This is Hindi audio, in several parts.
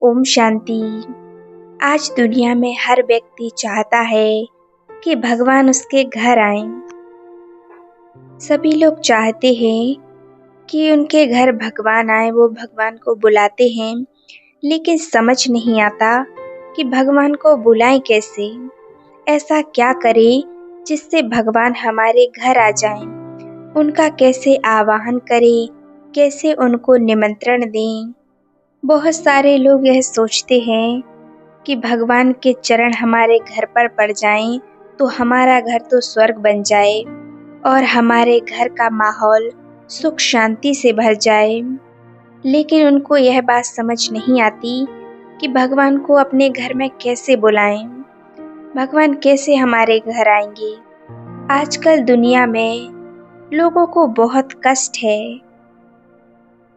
ओम शांति। आज दुनिया में हर व्यक्ति चाहता है कि भगवान उसके घर आएं। सभी लोग चाहते हैं कि उनके घर भगवान आए, वो भगवान को बुलाते हैं, लेकिन समझ नहीं आता कि भगवान को बुलाएं कैसे। ऐसा क्या करें जिससे भगवान हमारे घर आ जाएं। उनका कैसे आवाहन करें, कैसे उनको निमंत्रण दें। बहुत सारे लोग यह सोचते हैं कि भगवान के चरण हमारे घर पर पड़ जाएं तो हमारा घर तो स्वर्ग बन जाए और हमारे घर का माहौल सुख शांति से भर जाए। लेकिन उनको यह बात समझ नहीं आती कि भगवान को अपने घर में कैसे बुलाएं, भगवान कैसे हमारे घर आएंगे। आजकल दुनिया में लोगों को बहुत कष्ट है,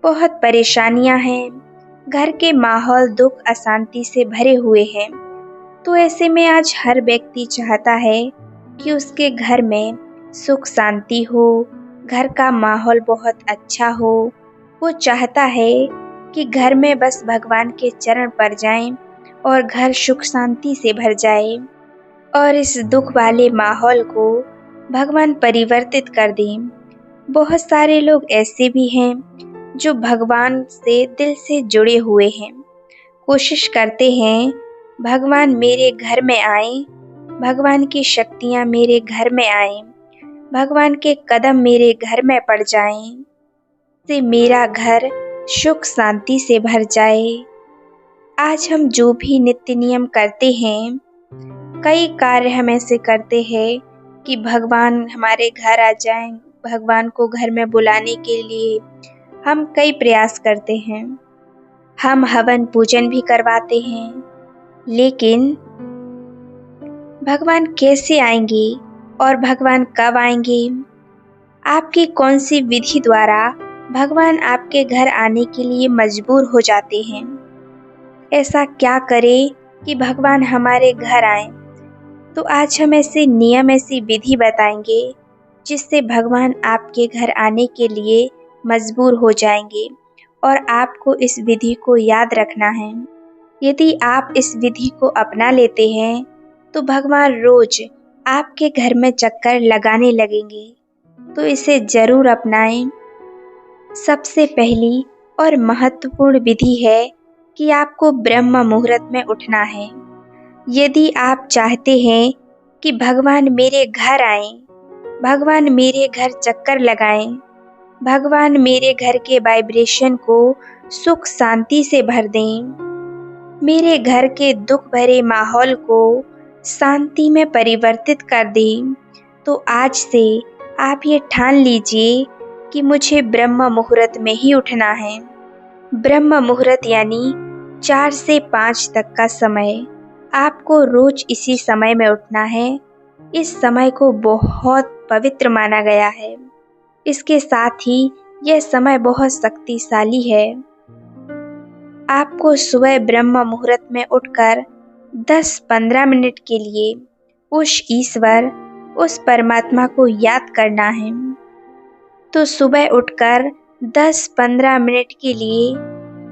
बहुत परेशानियां हैं, घर के माहौल दुख अशांति से भरे हुए हैं। तो ऐसे में आज हर व्यक्ति चाहता है कि उसके घर में सुख शांति हो, घर का माहौल बहुत अच्छा हो। वो चाहता है कि घर में बस भगवान के चरण पड़ जाएं और घर सुख शांति से भर जाए और इस दुख वाले माहौल को भगवान परिवर्तित कर दें। बहुत सारे लोग ऐसे भी हैं जो भगवान से दिल से जुड़े हुए हैं, कोशिश करते हैं भगवान मेरे घर में आए, भगवान की शक्तियाँ मेरे घर में आए, भगवान के कदम मेरे घर में पड़ जाएं, से मेरा घर सुख शांति से भर जाए। आज हम जो भी नित्य नियम करते हैं, कई कार्य हम ऐसे करते हैं कि भगवान हमारे घर आ जाएं, भगवान को घर में बुलाने के लिए हम कई प्रयास करते हैं। हम हवन पूजन भी करवाते हैं, लेकिन भगवान कैसे आएंगे और भगवान कब आएंगे? आपकी कौन सी विधि द्वारा भगवान आपके घर आने के लिए मजबूर हो जाते हैं? ऐसा क्या करें कि भगवान हमारे घर आए? तो आज हम ऐसे नियम, ऐसी विधि बताएंगे जिससे भगवान आपके घर आने के लिए मजबूर हो जाएंगे और आपको इस विधि को याद रखना है। यदि आप इस विधि को अपना लेते हैं तो भगवान रोज आपके घर में चक्कर लगाने लगेंगे। तो इसे जरूर अपनाएं। सबसे पहली और महत्वपूर्ण विधि है कि आपको ब्रह्म मुहूर्त में उठना है। यदि आप चाहते हैं कि भगवान मेरे घर आएं, भगवान मेरे घर चक्कर लगाएं, भगवान मेरे घर के वाइब्रेशन को सुख शांति से भर दें, मेरे घर के दुख भरे माहौल को शांति में परिवर्तित कर दें, तो आज से आप ये ठान लीजिए कि मुझे ब्रह्म मुहूर्त में ही उठना है। ब्रह्म मुहूर्त यानी 4 से 5 तक का समय। आपको रोज इसी समय में उठना है। इस समय को बहुत पवित्र माना गया है। इसके साथ ही यह समय बहुत शक्तिशाली है। आपको सुबह ब्रह्म मुहूर्त में उठकर 10-15 मिनट के लिए उस ईश्वर, उस परमात्मा को याद करना है। तो सुबह उठकर 10-15 मिनट के लिए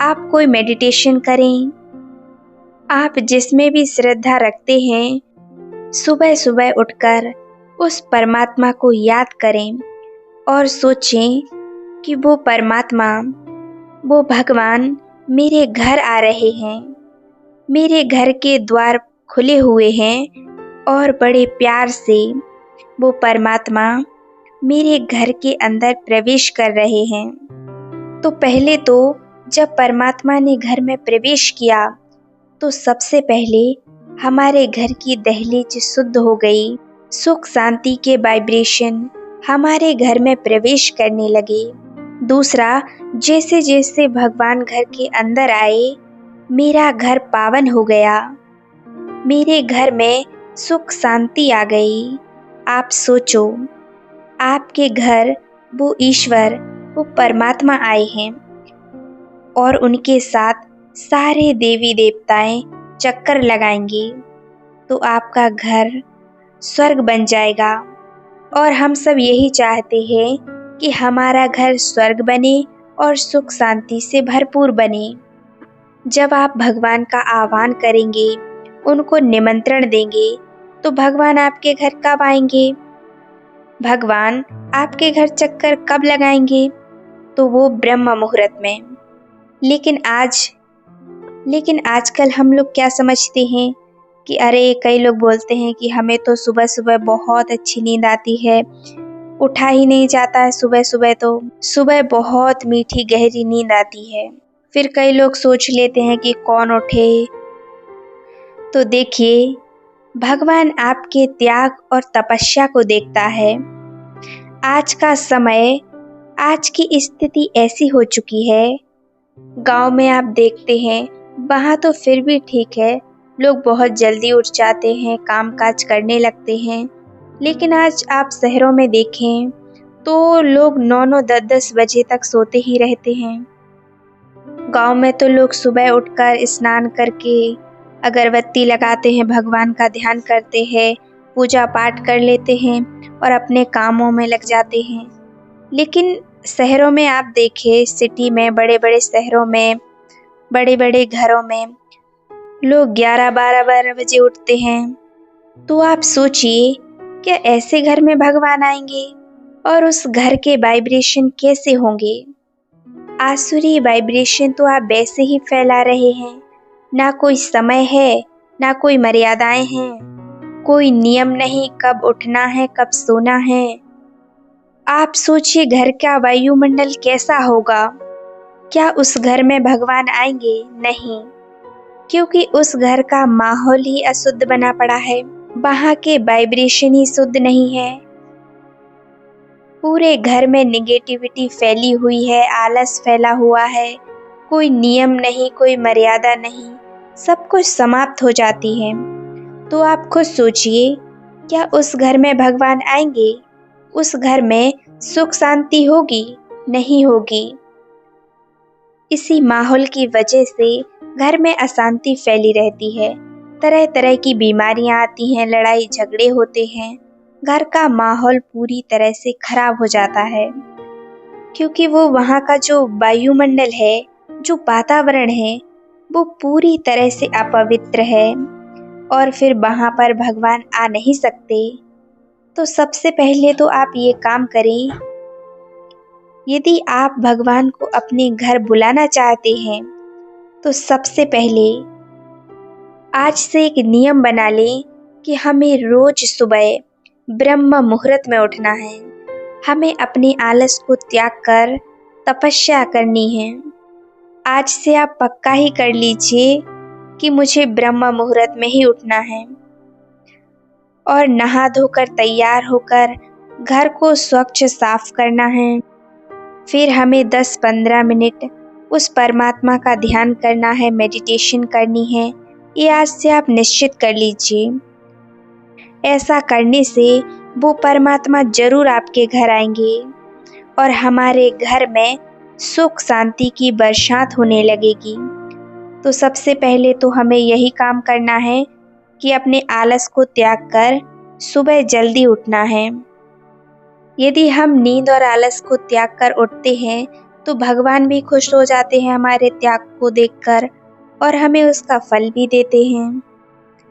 आप कोई मेडिटेशन करें। आप जिसमें भी श्रद्धा रखते हैं, सुबह सुबह उठकर उस परमात्मा को याद करें और सोचें कि वो परमात्मा, वो भगवान मेरे घर आ रहे हैं, मेरे घर के द्वार खुले हुए हैं और बड़े प्यार से वो परमात्मा मेरे घर के अंदर प्रवेश कर रहे हैं। तो पहले तो जब परमात्मा ने घर में प्रवेश किया तो सबसे पहले हमारे घर की दहलीज शुद्ध हो गई, सुख शांति के वाइब्रेशन हमारे घर में प्रवेश करने लगे। दूसरा, जैसे जैसे भगवान घर के अंदर आए, मेरा घर पावन हो गया, मेरे घर में सुख शांति आ गई। आप सोचो, आपके घर वो ईश्वर, वो परमात्मा आए हैं और उनके साथ सारे देवी देवताएं चक्कर लगाएंगे, तो आपका घर स्वर्ग बन जाएगा। और हम सब यही चाहते हैं कि हमारा घर स्वर्ग बने और सुख शांति से भरपूर बने। जब आप भगवान का आह्वान करेंगे, उनको निमंत्रण देंगे, तो भगवान आपके घर कब आएंगे? भगवान आपके घर चक्कर कब लगाएंगे? तो वो ब्रह्म मुहूर्त में। लेकिन आजकल हम लोग क्या समझते हैं कि अरे, कई लोग बोलते हैं कि हमें तो सुबह सुबह बहुत अच्छी नींद आती है, उठा ही नहीं जाता है सुबह सुबह, तो सुबह बहुत मीठी गहरी नींद आती है। फिर कई लोग सोच लेते हैं कि कौन उठे। तो देखिए, भगवान आपके त्याग और तपस्या को देखता है। आज का समय, आज की स्थिति ऐसी हो चुकी है, गांव में आप देखते हैं, वहाँ तो फिर भी ठीक है, लोग बहुत जल्दी उठ जाते हैं, काम काज करने लगते हैं। लेकिन आज आप शहरों में देखें तो लोग 9-9 10-10 बजे तक सोते ही रहते हैं। गांव में तो लोग सुबह उठकर स्नान करके अगरबत्ती लगाते हैं, भगवान का ध्यान करते हैं, पूजा पाठ कर लेते हैं और अपने कामों में लग जाते हैं। लेकिन शहरों में आप देखें, सिटी में, बड़े बड़े शहरों में, बड़े बड़े घरों में लोग 11-12 बजे उठते हैं। तो आप सोचिए, क्या ऐसे घर में भगवान आएंगे? और उस घर के वाइब्रेशन कैसे होंगे? आसुरी वाइब्रेशन तो आप वैसे ही फैला रहे हैं। ना कोई समय है, ना कोई मर्यादाएं हैं, कोई नियम नहीं, कब उठना है, कब सोना है। आप सोचिए, घर का वायुमंडल कैसा होगा? क्या उस घर में भगवान आएंगे? नहीं, क्योंकि उस घर का माहौल ही अशुद्ध बना पड़ा है, वहाँ के वाइब्रेशन ही शुद्ध नहीं है। पूरे घर में निगेटिविटी फैली हुई है, आलस फैला हुआ है, कोई नियम नहीं, कोई मर्यादा नहीं, सब कुछ समाप्त हो जाती है। तो आप खुद सोचिए, क्या उस घर में भगवान आएंगे? उस घर में सुख शांति होगी? नहीं होगी। इसी माहौल की वजह से घर में अशांति फैली रहती है, तरह तरह की बीमारियां आती हैं, लड़ाई झगड़े होते हैं, घर का माहौल पूरी तरह से खराब हो जाता है। क्योंकि वो वहाँ का जो वायुमंडल है, जो वातावरण है, वो पूरी तरह से अपवित्र है और फिर वहाँ पर भगवान आ नहीं सकते। तो सबसे पहले तो आप ये काम करें, यदि आप भगवान को अपने घर बुलाना चाहते हैं, तो सबसे पहले आज से एक नियम बना लें कि हमें रोज सुबह ब्रह्म मुहूर्त में उठना है। हमें अपने आलस को त्याग कर तपस्या करनी है। आज से आप पक्का ही कर लीजिए कि मुझे ब्रह्म मुहूर्त में ही उठना है और नहा धोकर तैयार होकर घर को स्वच्छ साफ करना है। फिर हमें 10-15 मिनट उस परमात्मा का ध्यान करना है, मेडिटेशन करनी है। ये आज से आप निश्चित कर लीजिए। ऐसा करने से वो परमात्मा जरूर आपके घर आएंगे और हमारे घर में सुख शांति की बरसात होने लगेगी। तो सबसे पहले तो हमें यही काम करना है कि अपने आलस को त्याग कर सुबह जल्दी उठना है। यदि हम नींद और आलस को त्याग कर उठते हैं, तो भगवान भी खुश हो जाते हैं हमारे त्याग को देखकर और हमें उसका फल भी देते हैं।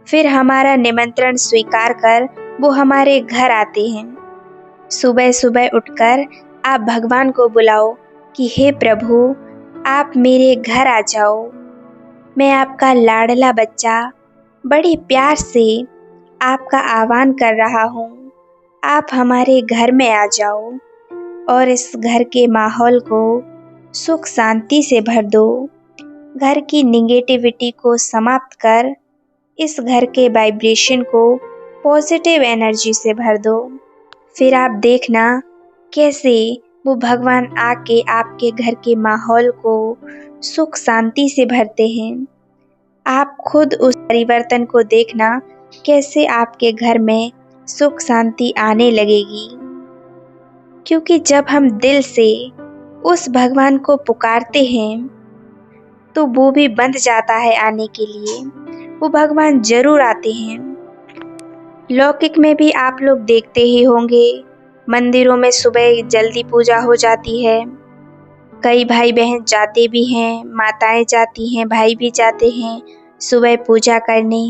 फिर हमारा निमंत्रण स्वीकार कर वो हमारे घर आते हैं। सुबह सुबह उठकर आप भगवान को बुलाओ कि हे प्रभु, आप मेरे घर आ जाओ। मैं आपका लाडला बच्चा बड़े प्यार से आपका आह्वान कर रहा हूँ। आप हमारे घर में आ जाओ और इस घर के माहौल को सुख शांति से भर दो। घर की निगेटिविटी को समाप्त कर इस घर के वाइब्रेशन को पॉजिटिव एनर्जी से भर दो। फिर आप देखना कैसे वो भगवान आके आपके घर के माहौल को सुख शांति से भरते हैं। आप खुद उस परिवर्तन को देखना, कैसे आपके घर में सुख शांति आने लगेगी। क्योंकि जब हम दिल से उस भगवान को पुकारते हैं, तो वो भी बंध जाता है आने के लिए। वो भगवान जरूर आते हैं। लौकिक में भी आप लोग देखते ही होंगे, मंदिरों में सुबह जल्दी पूजा हो जाती है। कई भाई बहन जाते भी हैं, माताएं जाती हैं, भाई भी जाते हैं सुबह पूजा करने।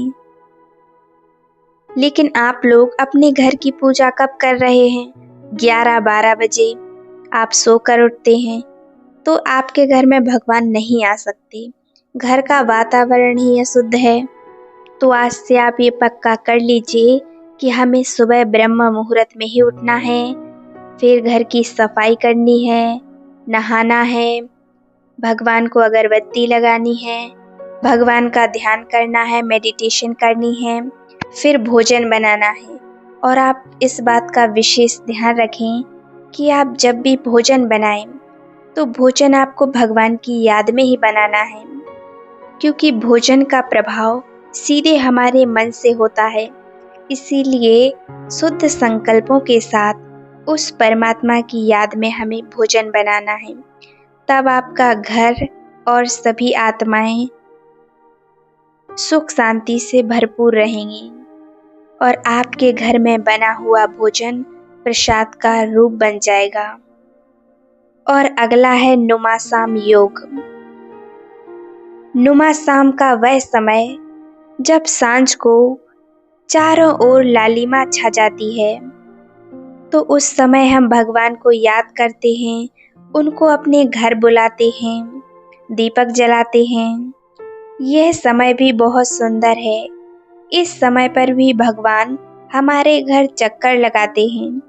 लेकिन आप लोग अपने घर की पूजा कब कर रहे हैं? 11-12 बजे आप सोकर उठते हैं, तो आपके घर में भगवान नहीं आ सकते। घर का वातावरण ही अशुद्ध है। तो आज से आप ये पक्का कर लीजिए कि हमें सुबह ब्रह्म मुहूर्त में ही उठना है, फिर घर की सफाई करनी है, नहाना है, भगवान को अगरबत्ती लगानी है, भगवान का ध्यान करना है, मेडिटेशन करनी है, फिर भोजन बनाना है। और आप इस बात का विशेष ध्यान रखें कि आप जब भी भोजन बनाएं तो भोजन आपको भगवान की याद में ही बनाना है, क्योंकि भोजन का प्रभाव सीधे हमारे मन से होता है। इसीलिए शुद्ध संकल्पों के साथ उस परमात्मा की याद में हमें भोजन बनाना है। तब आपका घर और सभी आत्माएं सुख शांति से भरपूर रहेंगी और आपके घर में बना हुआ भोजन प्रसाद का रूप बन जाएगा। और अगला है नुमासाम योग। नुमासाम का वह समय जब सांझ को चारों ओर लालिमा छा जाती है, तो उस समय हम भगवान को याद करते हैं, उनको अपने घर बुलाते हैं, दीपक जलाते हैं। यह समय भी बहुत सुंदर है। इस समय पर भी भगवान हमारे घर चक्कर लगाते हैं।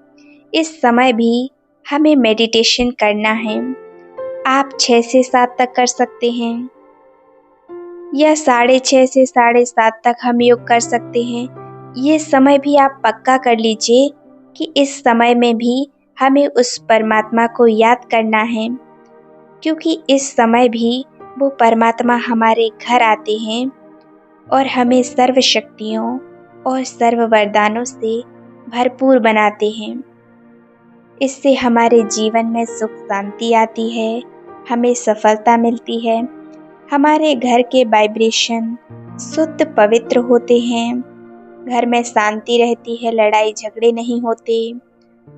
इस समय भी हमें मेडिटेशन करना है। आप 6 से 7 तक कर सकते हैं या 6:30 से 7:30 तक हम योग कर सकते हैं। ये समय भी आप पक्का कर लीजिए कि इस समय में भी हमें उस परमात्मा को याद करना है, क्योंकि इस समय भी वो परमात्मा हमारे घर आते हैं और हमें सर्व शक्तियों और सर्व वरदानों से भरपूर बनाते हैं। इससे हमारे जीवन में सुख शांति आती है, हमें सफलता मिलती है, हमारे घर के वाइब्रेशन शुद्ध पवित्र होते हैं, घर में शांति रहती है, लड़ाई झगड़े नहीं होते,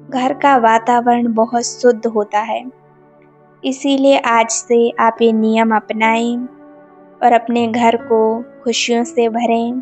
घर का वातावरण बहुत शुद्ध होता है। इसीलिए आज से आप ये नियम अपनाएं और अपने घर को खुशियों से भरें।